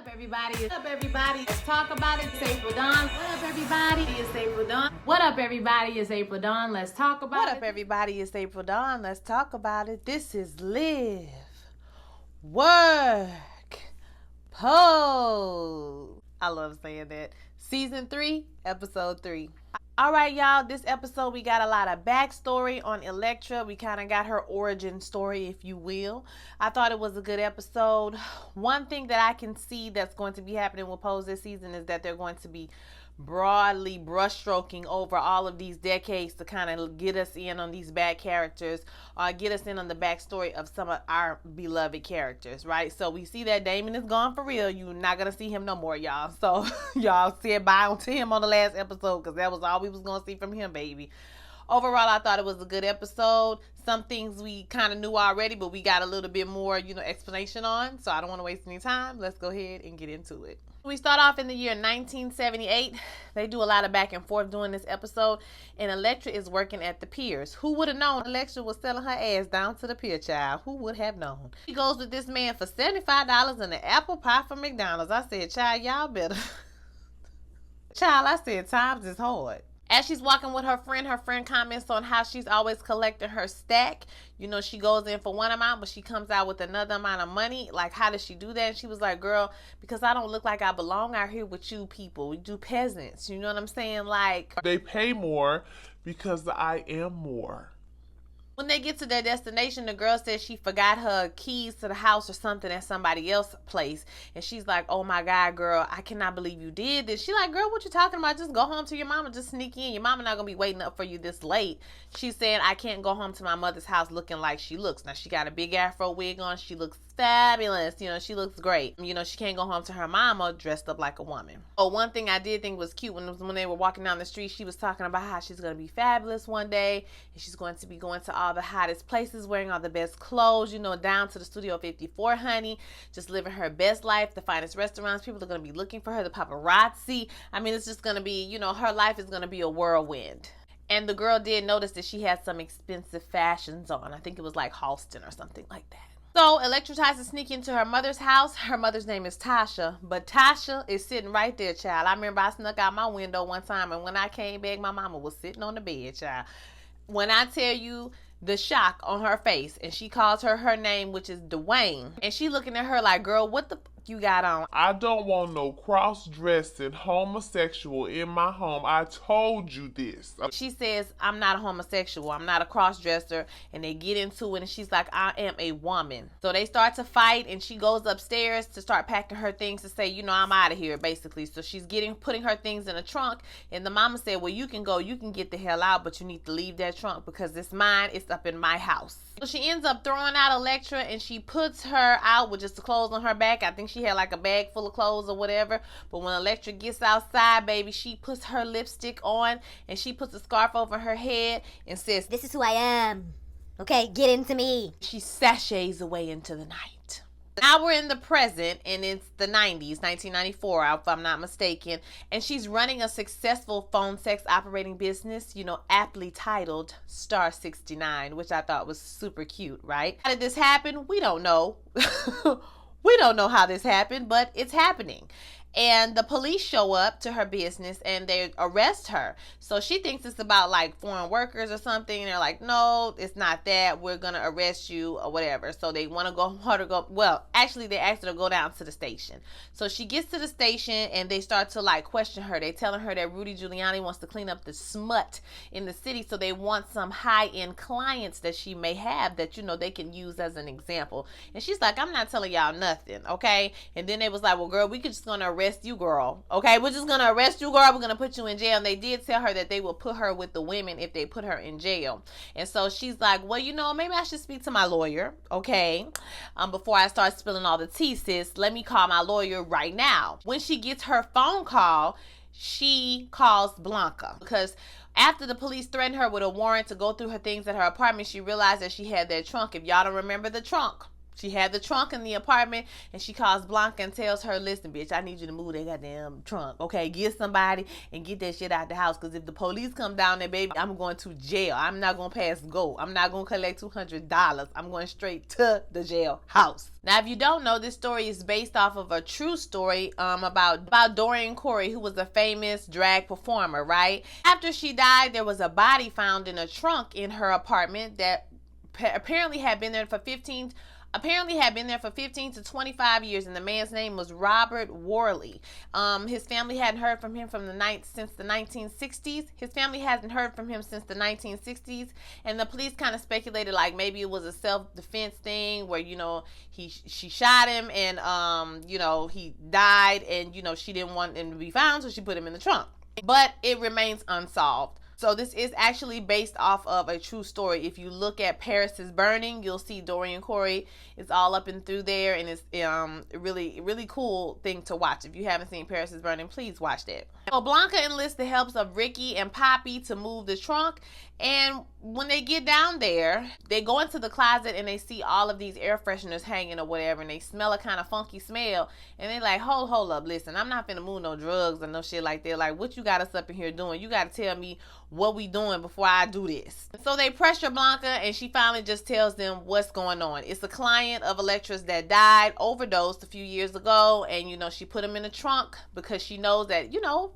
up, everybody? What up, everybody? Let's talk about it. It's April Dawn. What up, everybody? It's April Dawn. What up, everybody? It's April Dawn. Let's talk about it. What up, everybody? It's April Dawn. Let's talk about it. This is Live, Work, Pose. I love saying that. Season 3, Episode 3. All right, y'all. This episode, we got a lot of backstory on Elektra. We kind of got her origin story, if you will. I thought it was a good episode. One thing that I can see that's going to be happening with Pose this season is that they're going to be broadly brushstroking over all of these decades to kind of get us in on these bad characters or get us in on the backstory of some of our beloved characters, right? So we see that Damon is gone for real. You're not going to see him no more, y'all. So y'all said bye to him on the last episode because that was all we was going to see from him, baby. Overall, I thought it was a good episode. Some things we kind of knew already, but we got a little bit more, explanation on. So I don't want to waste any time. Let's go ahead and get into it. We start off in the year 1978. They do a lot of back and forth during this episode. And Elektra is working at the piers. Who would have known Elektra was selling her ass down to the pier, child? Who would have known? She goes with this man for $75 and an apple pie from McDonald's. I said, child, y'all better. Child, I said, times is hard. As she's walking with her friend comments on how she's always collecting her stack. She goes in for one amount, but she comes out with another amount of money. Like, how does she do that? And she was like, girl, because I don't look like I belong out here with you people. We do peasants. You know what I'm saying? Like, they pay more because I am more. When they get to their destination, the girl says she forgot her keys to the house or something at somebody else's place. And she's like, oh my God, girl, I cannot believe you did this. She's like, girl, what you talking about? Just go home to your mama. Just sneak in. Your mama not going to be waiting up for you this late. She's saying, I can't go home to my mother's house looking like she looks. Now, she got a big afro wig on. She looks fabulous. She looks great. She can't go home to her mama dressed up like a woman. Oh, one thing I did think was cute when they were walking down the street, she was talking about how she's going to be fabulous one day. And she's going to be going to all the hottest places, wearing all the best clothes, down to the Studio 54, honey, just living her best life, the finest restaurants. People are going to be looking for her, the paparazzi. I mean, it's just going to be, her life is going to be a whirlwind. And the girl did notice that she had some expensive fashions on. I think it was like Halston or something like that. So Elektra tries to sneak into her mother's house. Her mother's name is Tasha, but Tasha is sitting right there, child. I remember I snuck out my window one time, and when I came back, my mama was sitting on the bed, child. When I tell you the shock on her face, and she calls her name, which is Dwayne, and she looking at her like, girl, what the you got on? I don't want no cross-dressing homosexual in my home. I told you this. She says, I'm not a homosexual. I'm not a cross-dresser. And they get into it, and she's like, I am a woman. So they start to fight, and she goes upstairs to start packing her things to say, I'm out of here, basically. So she's putting her things in a trunk, and the mama said, well, you can go. You can get the hell out, but you need to leave that trunk because it's mine. It's up in my house. So she ends up throwing out Elektra, and she puts her out with just the clothes on her back. I think she had like a bag full of clothes or whatever. But when Elektra gets outside, baby, she puts her lipstick on, and she puts a scarf over her head and says, this is who I am. Okay, get into me. She sashays away into the night. Now we're in the present, and it's the 90s, 1994, if I'm not mistaken. And she's running a successful phone sex operating business, aptly titled Star 69, which I thought was super cute, right? How did this happen? We don't know. We don't know how this happened, but it's happening. And the police show up to her business and they arrest her. So she thinks it's about like foreign workers or something. And they're like, no, it's not that. We're going to arrest you or whatever. So they want to actually they asked her to go down to the station. So she gets to the station and they start to like question her. They telling her that Rudy Giuliani wants to clean up the smut in the city. So they want some high-end clients that she may have that, they can use as an example. And she's like, I'm not telling y'all nothing, okay? And then they was like, well, girl, we could just going to arrest you, girl. Okay, we're just gonna arrest you, girl. We're gonna put you in jail. And they did tell her that they will put her with the women if they put her in jail. And so she's like, well, maybe I should speak to my lawyer, okay? Before I start spilling all the tea, sis, let me call my lawyer right now. When she gets her phone call, she calls Blanca because after the police threatened her with a warrant to go through her things at her apartment, she realized that she had that trunk. If y'all don't remember the trunk, She had the trunk in the apartment, and she calls Blanca and tells her, listen, bitch, I need you to move that goddamn trunk, okay? Get somebody and get that shit out the house, because if the police come down there, baby, I'm going to jail. I'm not going to pass go. I'm not going to collect $200. I'm going straight to the jail house. Now, if you don't know, this story is based off of a true story about Dorian Corey, who was a famous drag performer, right? After she died, there was a body found in a trunk in her apartment that apparently had been there for 15 to 25 years, and the man's name was Robert Worley. His family hadn't heard from him since the 1960s. His family hasn't heard from him since the 1960s, and the police kind of speculated like maybe it was a self-defense thing where, you know, she shot him and you know, he died, and, you know, she didn't want him to be found, so she put him in the trunk. But it remains unsolved. So this is actually based off of a true story. If you look at Paris is Burning, you'll see Dorian Corey is all up and through there, and it's really cool thing to watch. If you haven't seen Paris is Burning, please watch that. So Blanca enlists the help of Ricky and Poppy to move the trunk, and when they get down there, they go into the closet and they see all of these air fresheners hanging or whatever, and they smell a kind of funky smell, and they're like, hold up, listen, I'm not finna move no drugs or no shit like that. Like, what you got us up in here doing? You gotta tell me what we doing before I do this. So they pressure Blanca, and she finally just tells them what's going on. It's a client of Elektra's that died, overdosed a few years ago, and, you know, she put him in the trunk because she knows that, you know,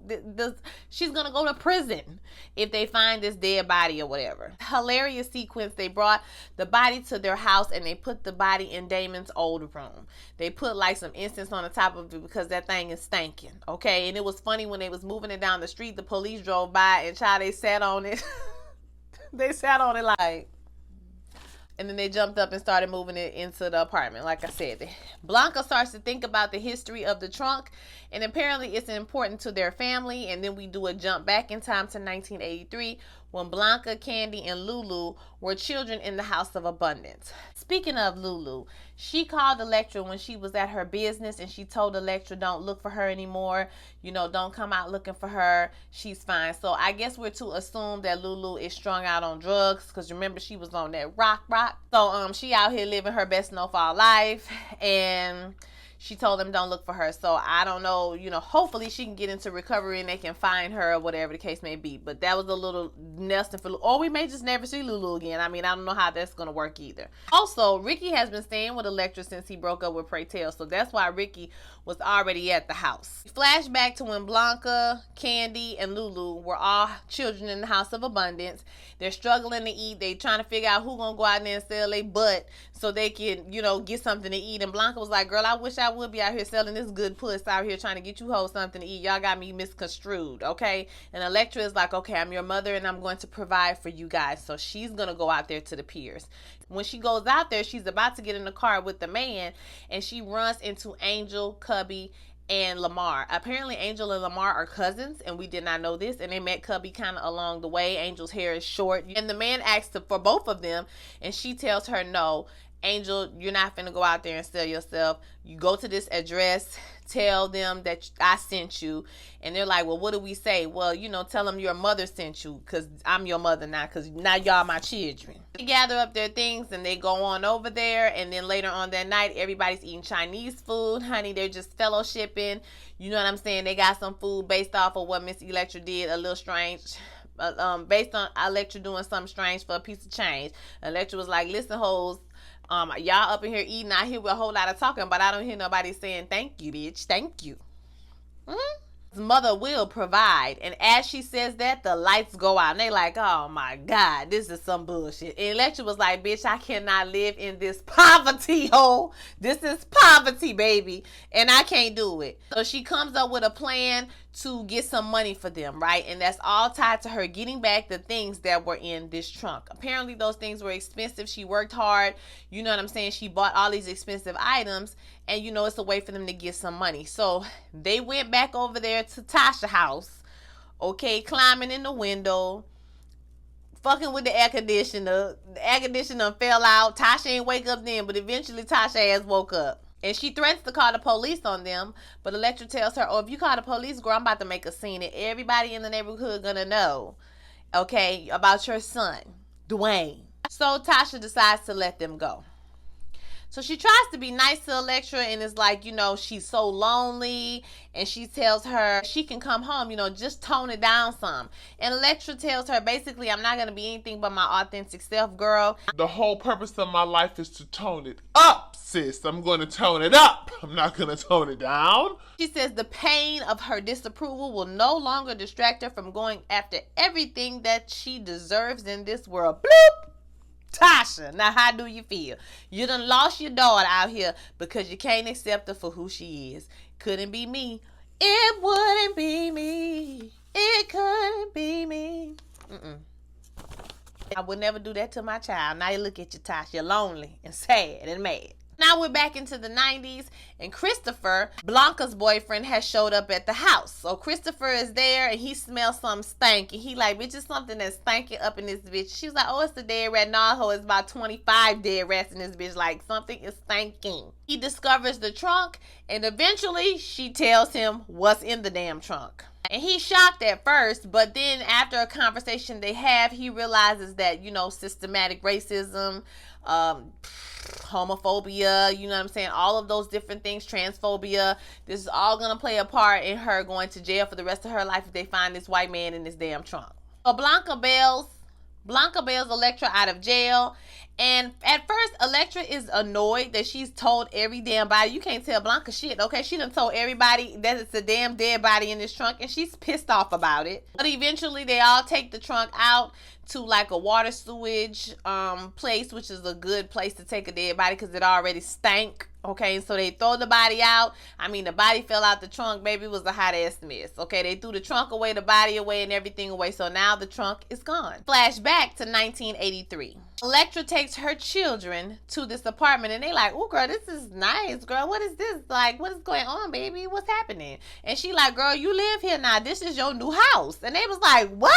she's gonna go to prison if they find this dead body or whatever. Hilarious sequence. They brought the body to their house, and they put the body in Damon's old room. They put like some incense on the top of it because that thing is stinking, okay? And it was funny when they was moving it down the street, the police drove by, and they sat on it. They sat on it like, and then they jumped up and started moving it into the apartment. Like I said, Blanca starts to think about the history of the trunk, and apparently it's important to their family. And then we do a jump back in time to 1983 when Blanca, Candy, and Lulu were children in the House of Abundance. Speaking of Lulu, she called Elektra when she was at her business, and she told Elektra, don't look for her anymore. You know, don't come out looking for her. She's fine. So I guess we're to assume that Lulu is strung out on drugs, because remember, she was on that rock. So she out here living her best snowfall life, and she told them don't look for her. So I don't know, you know, hopefully she can get into recovery and they can find her or whatever the case may be. But that was a little nesting for Lulu. Or we may just never see Lulu again. I mean, I don't know how that's going to work either. Also, Ricky has been staying with Elektra since he broke up with Pray Tell. So that's why Ricky was already at the house. Flashback to when Blanca, Candy, and Lulu were all children in the House of Abundance. They're struggling to eat. They trying to figure out who going to go out there and sell their butt so they can, you know, get something to eat. And Blanca was like, girl, I wish I would be out here selling this good puss out here trying to get you hoes something to eat. Y'all got me misconstrued, okay? And Elektra is like, okay, I'm your mother and I'm going to provide for you guys. So she's going to go out there to the piers. When she goes out there, she's about to get in the car with the man, and she runs into Angel, Cubby, and Lamar. Apparently Angel and Lamar are cousins, and we did not know this, and they met Cubby kind of along the way. Angel's hair is short, and the man asks for both of them, and she tells her, no, Angel, you're not finna go out there and sell yourself. You go to this address, tell them that I sent you. And they're like, well, what do we say? Well, you know, tell them your mother sent you, because I'm your mother now, because now y'all my children. They gather up their things and they go on over there, and then later on that night, everybody's eating Chinese food. Honey, they're just fellowshipping. You know what I'm saying? They got some food based off of what Miss Elektra did, a little strange. Based on Elektra doing something strange for a piece of change. Elektra was like, listen, hoes, y'all up in here eating. I hear a whole lot of talking, but I don't hear nobody saying thank you, bitch. Thank you. Mother will provide. And as she says that, the lights go out, and they like, oh my God, this is some bullshit. And Elektra was like, bitch, I cannot live in this poverty hole. This is poverty, baby, and I can't do it. So she comes up with a plan to get some money for them, right? And that's all tied to her getting back the things that were in this trunk. Apparently those things were expensive. She worked hard, you know what I'm saying? She bought all these expensive items, and you know, it's a way for them to get some money. So they went back over there to Tasha's house, okay, climbing in the window, fucking with the air conditioner. The air conditioner fell out. Tasha ain't wake up then, but eventually Tasha ass woke up. And she threatens to call the police on them, but Elektra tells her, oh, if you call the police, girl, I'm about to make a scene, and everybody in the neighborhood gonna know, okay, about your son, Dwayne. So Tasha decides to let them go. So she tries to be nice to Elektra and is like, she's so lonely, and she tells her she can come home, just tone it down some. And Elektra tells her, basically, I'm not going to be anything but my authentic self, girl. The whole purpose of my life is to tone it up, sis. I'm going to tone it up. I'm not going to tone it down. She says the pain of her disapproval will no longer distract her from going after everything that she deserves in this world. Bloop! Tasha, now how do you feel? You done lost your daughter out here because you can't accept her for who she is. Couldn't be me. It wouldn't be me. It couldn't be me. I would never do that to my child. Now you look at you, Tasha. You're lonely and sad and mad. Now we're back into the 90s, and Christopher, Blanca's boyfriend, has showed up at the house. So Christopher is there, and he smells something stanky. He like, bitch, it's something that's stanky up in this bitch. She's like, oh, it's the dead rat. Nah, ho, it's about 25 dead rats in this bitch. Like, something is stanking. He discovers the trunk, and eventually she tells him what's in the damn trunk. And he's shocked at first, but then after a conversation they have, he realizes that, systematic racism, homophobia, you know what I'm saying, all of those different things, transphobia, this is all gonna play a part in her going to jail for the rest of her life if they find this white man in this damn trunk. So Blanca bails Elektra out of jail, and at first Elektra is annoyed that she's told every damn body. You can't tell Blanca shit, okay? She done told everybody that it's a damn dead body in this trunk, and she's pissed off about it. But eventually they all take the trunk out to like a water sewage place, which is a good place to take a dead body because it already stank. Okay, so they throw the body out. I mean, the body fell out the trunk, baby. It was a hot ass mess. Okay, they threw the trunk away, the body away, and everything away. So now the trunk is gone. Flashback to 1983. Elektra takes her children to this apartment, and they like, oh, girl, this is nice, girl. What is this? Like, what is going on, baby? What's happening? And she like, girl, you live here now. This is your new house. And they was like, what?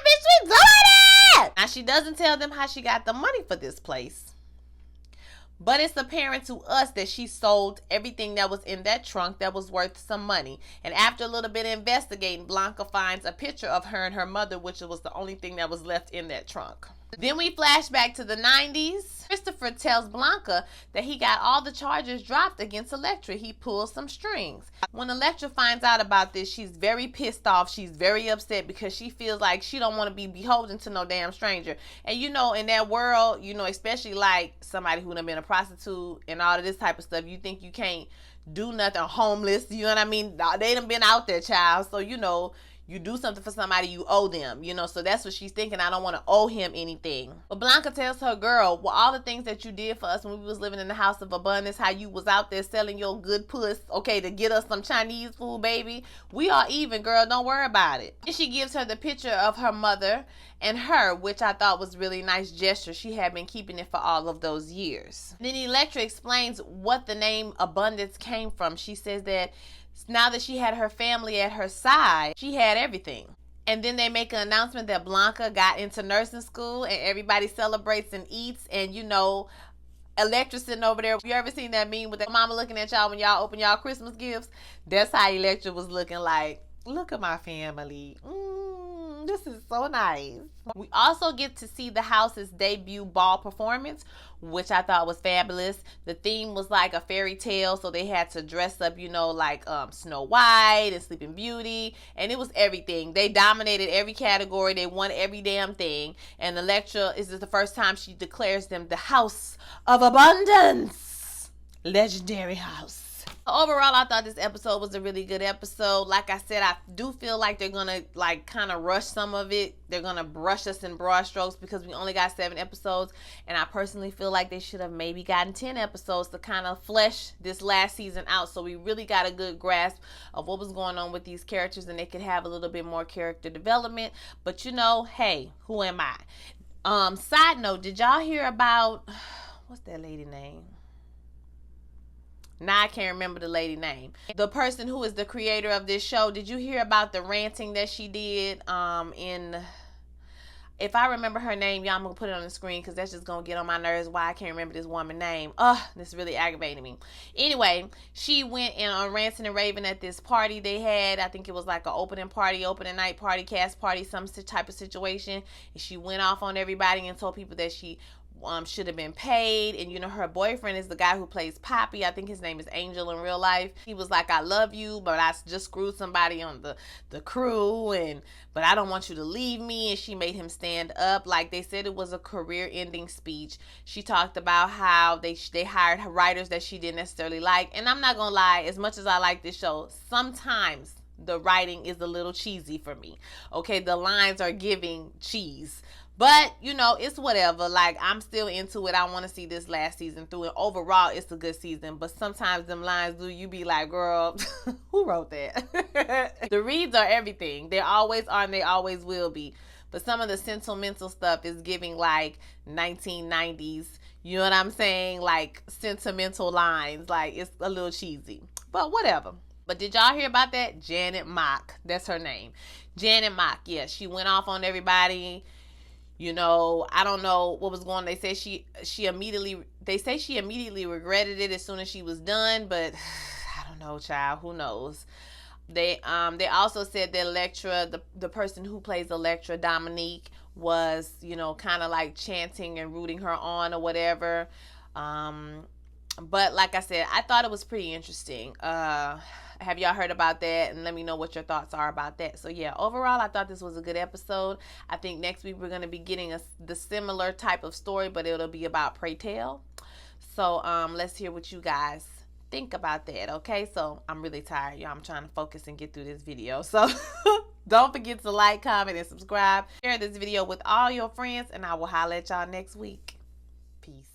Bitch, we doing it! Now, she doesn't tell them how she got the money for this place. But it's apparent to us that she sold everything that was in that trunk that was worth some money. And after a little bit of investigating, Blanca finds a picture of her and her mother, which was the only thing that was left in that trunk. Then we flash back to the 90s. Christopher tells Blanca that he got all the charges dropped against Elektra. He pulls some strings. When Elektra finds out about this, she's very pissed off. She's very upset because she feels like she don't want to be beholden to no damn stranger. And in that world, especially like somebody who done been a prostitute and all of this type of stuff, you think you can't do nothing, homeless, you know what I mean? They done been out there, child. So, you do something for somebody, you owe them, so that's what she's thinking. I don't want to owe him anything. But Blanca tells her, girl, well, all the things that you did for us when we was living in the house of abundance, how you was out there selling your good puss, okay, to get us some Chinese food, baby. We are even, girl. Don't worry about it. And she gives her the picture of her mother and her, which I thought was really nice gesture. She had been keeping it for all of those years. Then Elektra explains what the name Abundance came from. She says that now that she had her family at her side, she had everything. And then they make an announcement that Blanca got into nursing school, and everybody celebrates and eats. And Elektra sitting over there. You ever seen that meme with that mama looking at y'all when y'all open y'all Christmas gifts? That's how Elektra was looking, like, look at my family. This is so nice. We also get to see the house's debut ball performance, which I thought was fabulous. The theme was like a fairy tale, so they had to dress up, like Snow White and Sleeping Beauty, and it was everything. They dominated every category. They won every damn thing. And Elektra, is the first time she declares them the House of Abundance. Legendary house. Overall, I thought this episode was a really good episode. Like I said, I do feel like they're gonna kind of rush some of it. They're gonna brush us in broad strokes because we only got 7 episodes, and I personally feel like they should have maybe gotten 10 episodes to kind of flesh this last season out, so we really got a good grasp of what was going on with these characters, and they could have a little bit more character development. But hey, who am I? Side note, did y'all hear about what's that lady name? Now I can't remember the lady name. The person who is the creator of this show, did you hear about the ranting that she did if I remember her name, y'all, I'm going to put it on the screen because that's just going to get on my nerves why I can't remember this woman's name. This really aggravated me. Anyway, she went in on ranting and raving at this party they had. I think it was like an opening night party, cast party, some type of situation. And she went off on everybody and told people that she should have been paid. And, you know, her boyfriend is the guy who plays Poppy. I think his name is Angel in real life. He was like, I love you, but I just screwed somebody on the crew, but I don't want you to leave me. And she made him stand up. Like, they said it was a career-ending speech. She talked about how they hired writers that she didn't necessarily like. And I'm not gonna lie, as much as I like this show, sometimes the writing is a little cheesy for me. Okay, the lines are giving cheese. But, you know, it's whatever. Like, I'm still into it. I want to see this last season through. And overall, it's a good season. But sometimes them lines do, you be like, girl, who wrote that? The reads are everything. They always are and they always will be. But some of the sentimental stuff is giving like 1990s, you know what I'm saying? Like sentimental lines. Like, it's a little cheesy. But whatever. But did y'all hear about that? Janet Mock. That's her name. Janet Mock. Yeah, she went off on everybody. You know, I don't know what was going on. They say she immediately regretted it as soon as she was done, but I don't know, child. Who knows? They also said that Elektra, the person who plays Elektra, Dominique, was, you know, kind of like chanting and rooting her on or whatever. But like I said, I thought it was pretty interesting. Have y'all heard about that? And let me know what your thoughts are about that. So yeah, overall, I thought this was a good episode. I think next week we're going to be getting the similar type of story, but it'll be about Pray Tell. So let's hear what you guys think about that, okay? So I'm really tired, y'all. I'm trying to focus and get through this video. So don't forget to like, comment, and subscribe. Share this video with all your friends, and I will holler at y'all next week. Peace.